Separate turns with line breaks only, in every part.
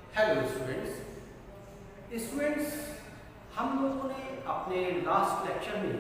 Hello students, हम लोगों ने अपने लास्ट लेक्चर में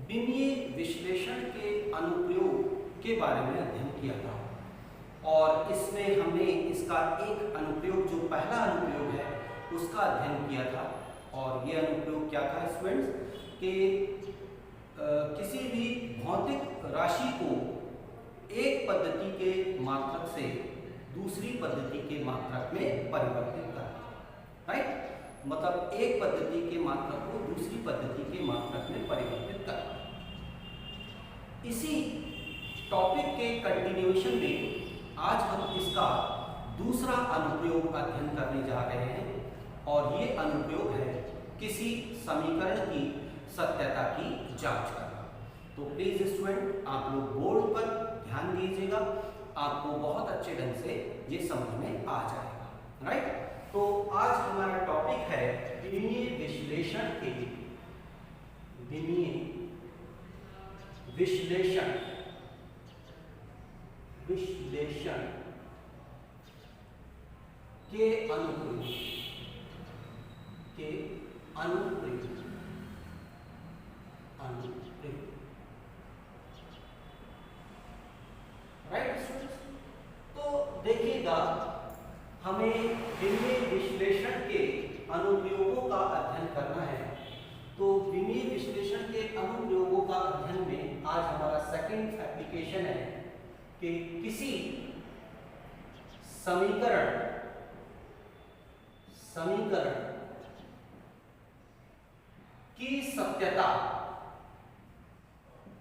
विमीय विश्लेषण के अनुप्रयोग के बारे में अध्ययन किया था और इसमें हमने इसका एक अनुप्रयोग, जो पहला अनुप्रयोग है, उसका अध्ययन किया था। और ये अनुप्रयोग क्या था स्टूडेंट्स कि किसी भी भौतिक राशि को एक पद्धति के मात्रक से दूसरी पद्धति के मात्रक में परिवर्तित करना, राइट। मतलब एक पद्धति के मात्रक को दूसरी पद्धति के मात्रक में परिवर्तित करना। इसी टॉपिक के कंटिन्यूएशन में आज हम इसका दूसरा अनुप्रयोग अध्ययन करने जा रहे हैं और ये अनुप्रयोग है किसी समीकरण की सत्यता की जांच करना। तो प्लीज स्टूडेंट, आप लोग बोर्ड पर ध्यान दीजिएगा, आपको बहुत अच्छे ढंग से ये समझ में आ जाएगा, राइट। तो आज हमारा टॉपिक है विमीय विश्लेषण के विश्लेषण के अनुप्रयोग राइट स्टूडेंट्स। तो देखिएगा, हमें विमीय विश्लेषण के अनुप्रयोगों का अध्ययन करना है। तो विमीय विश्लेषण के अनुप्रयोगों का अध्ययन में आज हमारा सेकंड एप्लीकेशन है कि किसी समीकरण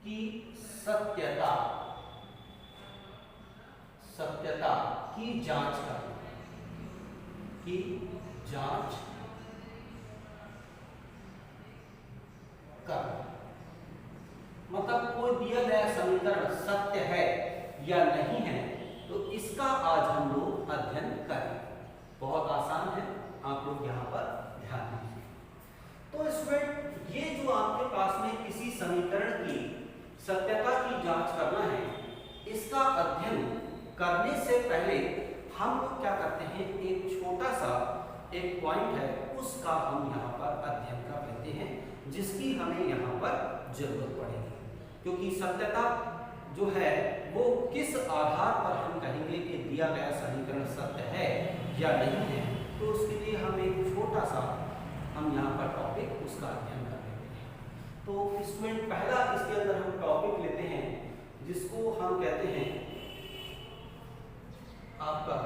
की सत्यता की जांच करना, मतलब कोई दिया गया समीकरण सत्य है या नहीं है, तो इसका आज हम लोग अध्ययन करें। बहुत आसान है, आप लोग यहाँ पर ध्यान दीजिए। तो स्टूडेंट, ये जो आपके पास में किसी समीकरण की सत्यता की जांच करना है, इसका अध्ययन करने से पहले हम लोग क्या करते हैं, एक छोटा सा एक पॉइंट है, उसका हम यहाँ पर अध्ययन कर लेते हैं, जिसकी हमें यहाँ पर जरूरत पड़ेगी। क्योंकि सत्यता जो है वो किस आधार पर हम कहेंगे कि दिया गया समीकरण सत्य है या नहीं है, तो उसके लिए हम एक छोटा सा हम यहाँ पर टॉपिक उसका अध्ययन कर लेते हैं। तो स्टूडेंट, पहला इसके अंदर हम टॉपिक लेते हैं जिसको हम कहते हैं आपका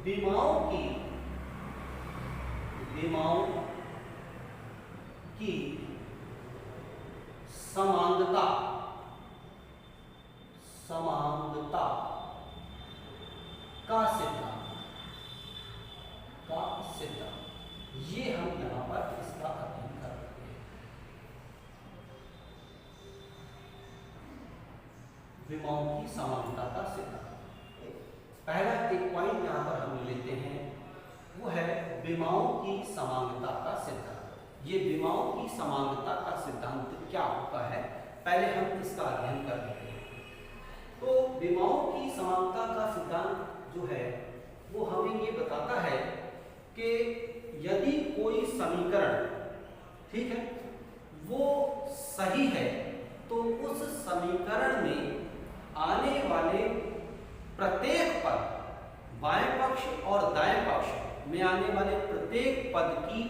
विमाओं की समांगता का सिद्धांत, ये हम यहाँ पर इसका अध्ययन कर रहे हैं। विमाओं की समानता का सिद्धांत। पहला एक पॉइंट यहाँ पर हम लेते हैं, वो है विमाओं की समानता का सिद्धांत। ये विमाओं की समानता का सिद्धांत क्या होता है, पहले हम इसका अध्ययन कर लेते हैं। तो विमाओं की समानता का सिद्धांत जो है वो हमें ये बताता है कि यदि कोई समीकरण, ठीक है, वो सही है, तो उस समीकरण में आने वाले प्रत्येक पद, बाएं पक्ष और दाएं पक्ष में आने वाले प्रत्येक पद की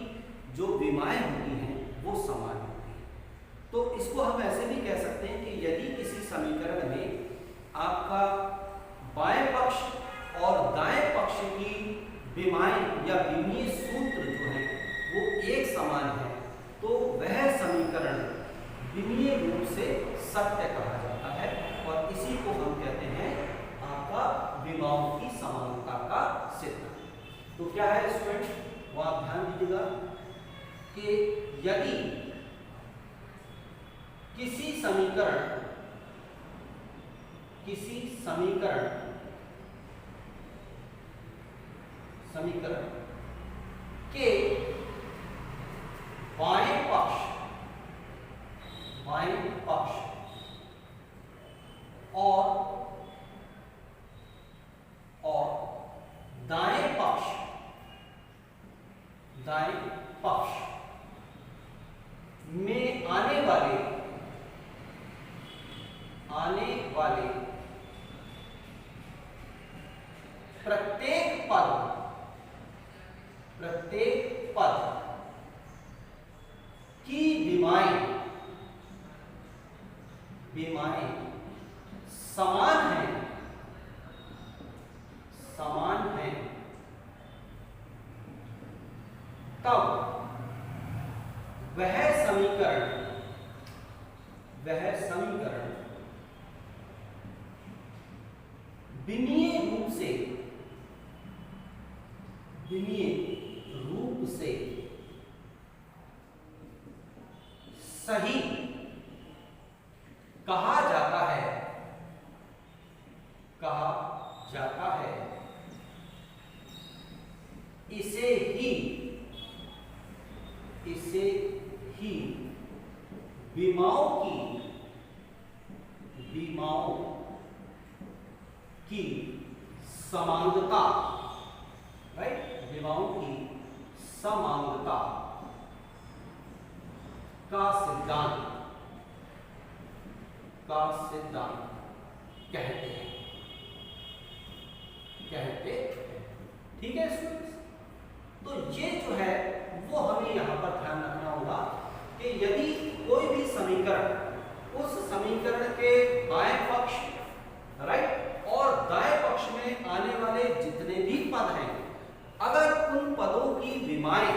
जो विमाएं होती हैं वो समान होती हैं। तो इसको हम ऐसे भी कह सकते हैं कि यदि किसी समीकरण में आपका बाएं पक्ष और दाएं पक्ष की विमाएं या विमीय सूत्र जो है वो एक समान है, तो वह समीकरण विमीय रूप से सत्य कहा जाता है और इसी को हम कहते हैं आपका विमाओं की समानता का सिद्धांत। तो क्या है स्टूडेंट, वो आप ध्यान दीजिएगा कि यदि किसी समीकरण के बाएं पक्ष और विमाएं समान हैं, तब वह समीकरण विमीय रूप से सही कहा जाता है, इसे ही विमाओं की समांगता, राइट, विमाओं की समांगता का सिद्धांत कहते हैं। ठीक है स्टूडेंट्स, तो ये जो है वो हमें यहाँ पर ध्यान रखना होगा कि यदि कोई भी समीकरण उस समीकरण के बाएं पक्ष, राइट, और दाएं पक्ष में आने वाले जितने भी पद हैं, अगर उन पदों की विमाएं,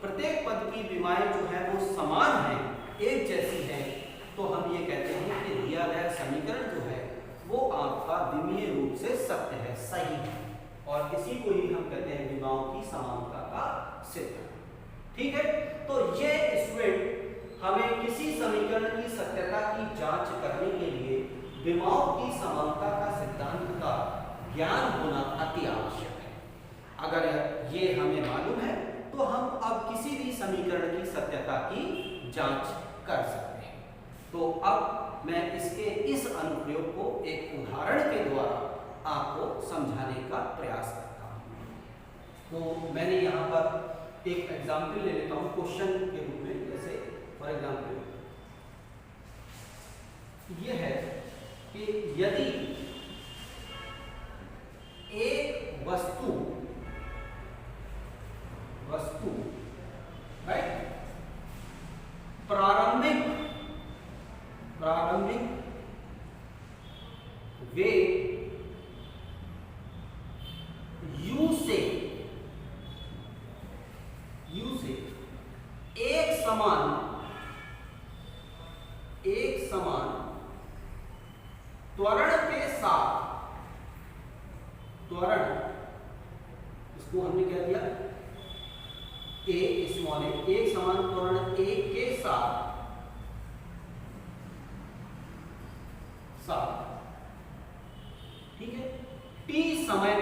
प्रत्येक पद की विमाएं जो है वो समान है, एक जैसी है, तो हम ये कहते हैं कि दिया गया समीकरण जो है वो आपका विमीय रूप से सत्य है, सही है, और इसी को ही हम कहते हैं विमाओं की समानता का सिद्धांत। ठीक है, तो ये स्टूडेंट हमें किसी समीकरण की सत्यता की जांच करने के लिए विमाओं की समानता का सिद्धांत का ज्ञान होना अति आवश्यक है। अगर ये हमें मालूम है तो हम अब किसी भी समीकरण की सत्यता की जांच कर सकते हैं। तो अब मैं इसके इस अनुप्रयोग को एक उदाहरण के द्वारा आपको समझाने का प्रयास करता हूं। तो मैंने यहाँ पर एक एग्जाम्पल ले लेता हूँ क्वेश्चन के रूप में। जैसे फॉर एग्जाम्पल ये है कि यदि एक वस्तु राइट प्रारंभिक वेग u से एक समान त्वरण के साथ, इसको हमने क्या दिया, स्मॉल a, एक समान त्वरण a के साथ ठीक है, t समय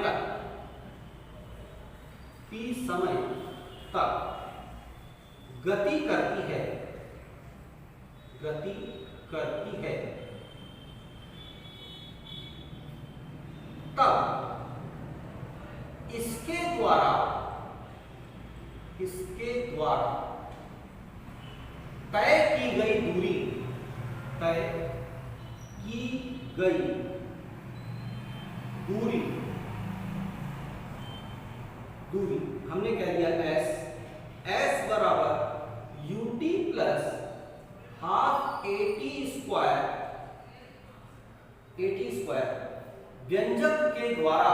तक गति करती है, तब इसके द्वारा तय की गई दूरी हमने कह दिया s बराबर ut plus half at square व्यंजक के द्वारा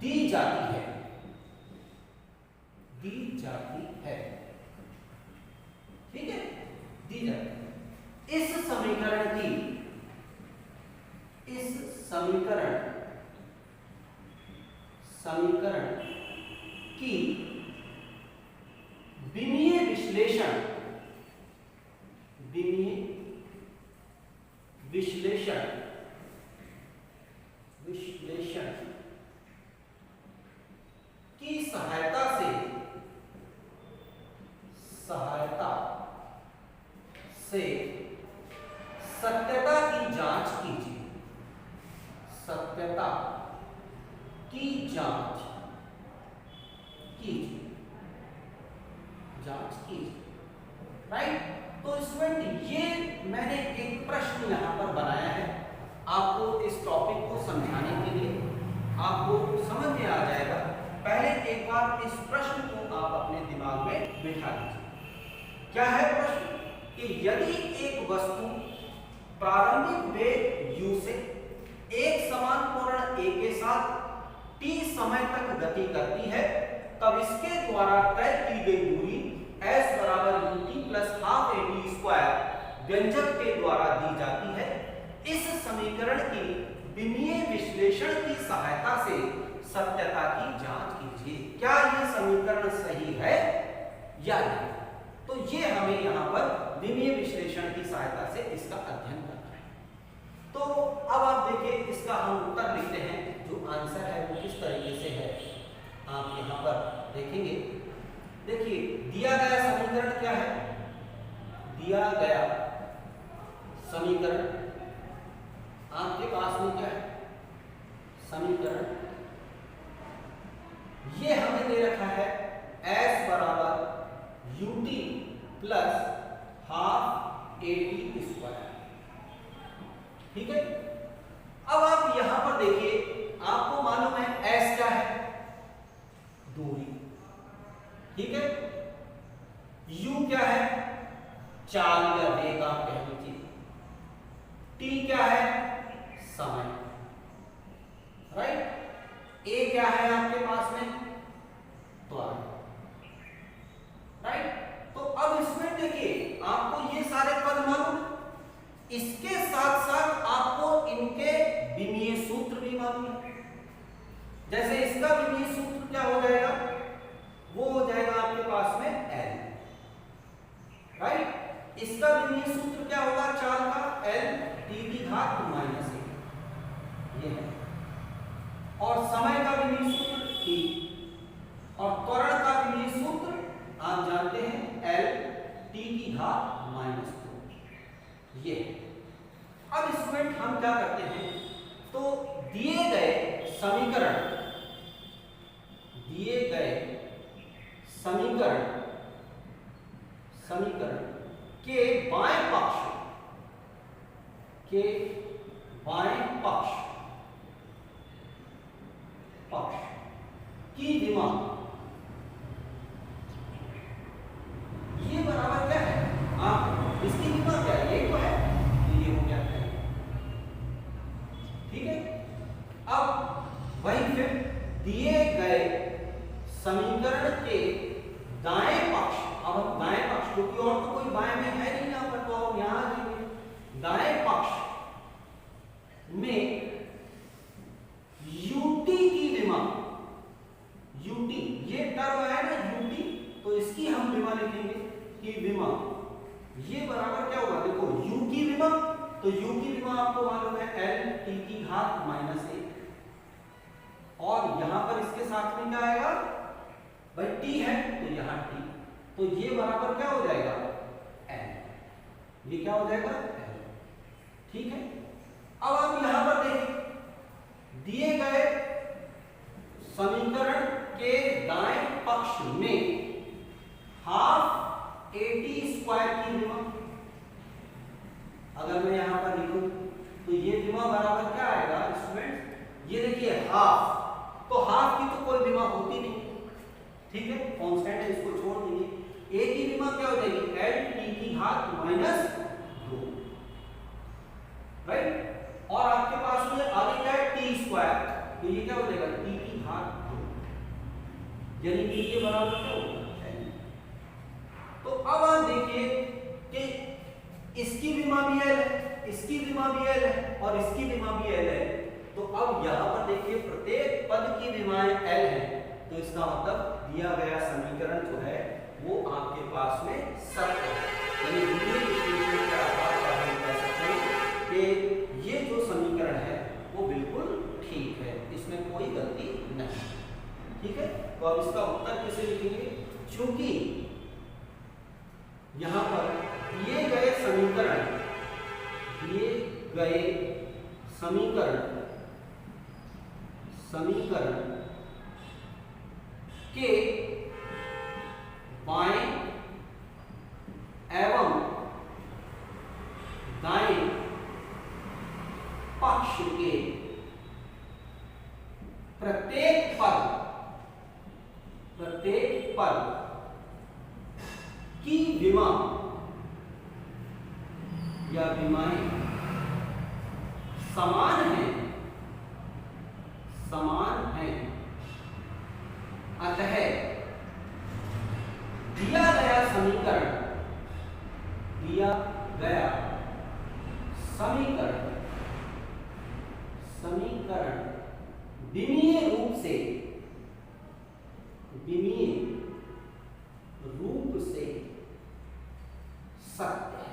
दी जाती है। ठीक है, दी जाती है। इस समीकरण की विमीय विश्लेषण की सहायता से सत्यता की जांच कीजिए। राइट, तो स्टूडेंट ये मैंने एक प्रश्न यहां पर बनाया है आपको इस टॉपिक को समझाने के लिए। आपको समझ में आ जाए एक बार इस प्रश्न को आप अपने दिमाग में बिठा लीजिए। क्या है प्रश्न कि यदि एक वस्तु प्रारंभिक वेग u से एक समान कोण a के साथ t समय तक गति करती है, तब इसके द्वारा तय की गई दूरी s बराबर ut plus half at square व्यंजक के द्वारा दी जाती है। इस समीकरण की विमीय विश्लेषण की सहायता से सत्यता की जांच कीजिए। क्या ये समीकरण सही है या नहीं? तो ये हमें यहाँ पर विमीय विश्लेषण की सहायता से इसका अध्ययन करना है। तो अब आप देखिए, इसका हम उत्तर लिखते हैं। जो आंसर है वो किस तरीके से है आप यहाँ पर देखेंगे। देखिए, दिया गया समीकरण क्या है? दिया गया समीकरण आपके पास में क्या है? समीकरण ये हमें दे रखा है s बराबर ut plus half at square. ठीक है, अब आप यहां पर देखिए, आपको मालूम है s क्या है? दूरी। ठीक है, u क्या है? चाल या वेग आप कह लीजिए। t क्या है? समय। राइट, a क्या है आपके पास में? त्वरण। राइट, तो अब इसमें देखिए, आपको ये सारे पद मालूम, इसके साथ साथ आपको इनके विमीय सूत्र भी मालूम है। जैसे इसका विमीय सूत्र क्या हो जाएगा? वो हो जाएगा आपके पास में L। राइट, इसका विमीय सूत्र क्या होगा चाल का? L t की घात माइनस 1, ये है। और समय का विमीय सूत्र t, और त्वरण का विमीय सूत्र आप जानते हैं L t की घात माइनस 2, ये। अब इसमें हम क्या करते हैं? तो दिए गए समीकरण के बाएं पक्ष की विमा ये बराबर क्या है? आप इसकी विमा क्या है? ये तो है, तो ये हो गया है। ठीक है, अब वही फिर दिए गए समीकरण के दाएं पक्ष, अब हम दाएं पक्ष, क्योंकि और तो कोई बाएं में है नहीं यहाँ पर, तो हम यहां आ जाएंगे। दाएं पक्ष में ut की विमा, ut ये टर्म है ना ut, तो इसकी हम विमा लिखेंगे कि विमा ये बराबर क्या होगा? देखो, u की विमा, तो u की विमा आपको मालूम है L t की घात माइनस 1, और यहां पर इसके साथ में क्या आएगा भाई? t है, तो यहां t, तो ये बराबर क्या हो जाएगा? L। ये क्या हो जाएगा? L। ठीक है, अब आप यहां पर देखिए, दिए गए समीकरण के दाएं पक्ष में हाफ at स्क्वायर की विमा, अगर मैं यहां पर लिखूं तो ये विमा बराबर क्या आएगा स्टूडेंट? ये देखिए हाफ, तो हाफ की तो कोई विमा होती नहीं। ठीक है, कांस्टेंट है, इसको छोड़ दीजिए। a की विमा क्या हो जाएगी? L t की घात माइनस 2। राइट, और आपके पास में आगे क्या है? t स्क्वायर, तो ये क्या हो जाएगा? t की घात 2, यानी कि ये बराबर क्या होगा? तो अब आप देखिए कि इसकी विमा भी L है, इसकी विमा भी L है, और इसकी विमा भी L है। तो अब यहां पर देखिए, प्रत्येक पद की विमाएं L है, तो इसका मतलब दिया गया समीकरण जो है वो आपके पास में सत्य है। यानी विमीय विश्लेषण के आधार पर हम कह सकते हैं कि ये जो समीकरण है वो बिल्कुल ठीक है, इसमें कोई गलती नहीं। ठीक है, तो अब इसका उत्तर कैसे लिखेंगे? चूंकि यहां पर दिए गए समीकरण के बाएं एवं दाएं पक्ष के प्रत्येक पद अतः दिया गया समीकरण विमीय रूप से सत्य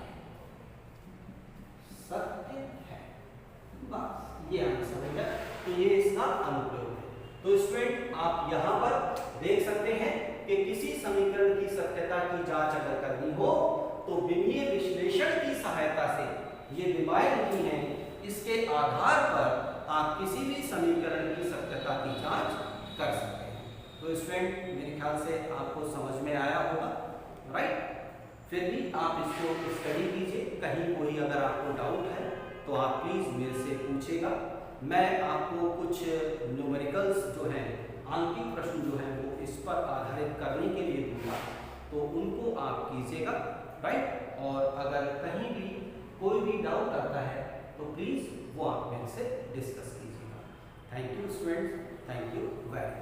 है। बस ये हम समझ गए। तो ये इसका अनुप्रयोग है। तो स्टूडेंट आप यहाँ पर देख सकते हैं कि किसी समीकरण की सत्यता की जांच अगर करनी हो तो विमीय विश्लेषण की सहायता से, ये विमाएं लिखी हैं, इसके आधार पर आप किसी भी समीकरण की सत्यता की जांच कर सकते हैं। तो स्टूडेंट मेरे ख्याल से आपको समझ में आया होगा, राइट? फिर भी आप इसको स्टडी कीजिए। कहीं कोई अगर आपको डाउट है तो आप प्लीज मेरे से पूछेगा। मैं आपको कुछ न्यूमेरिकल्स जो हैं, आंकिक प्रश्न जो हैं, वो इस पर आधारित करने के लिए दूंगा, तो उनको आप कीजिएगा, राइट? और अगर कहीं भी कोई भी डाउट आता है तो प्लीज वो आप मेरे से डिस्कस कीजिएगा। Thank you students, thank you very much.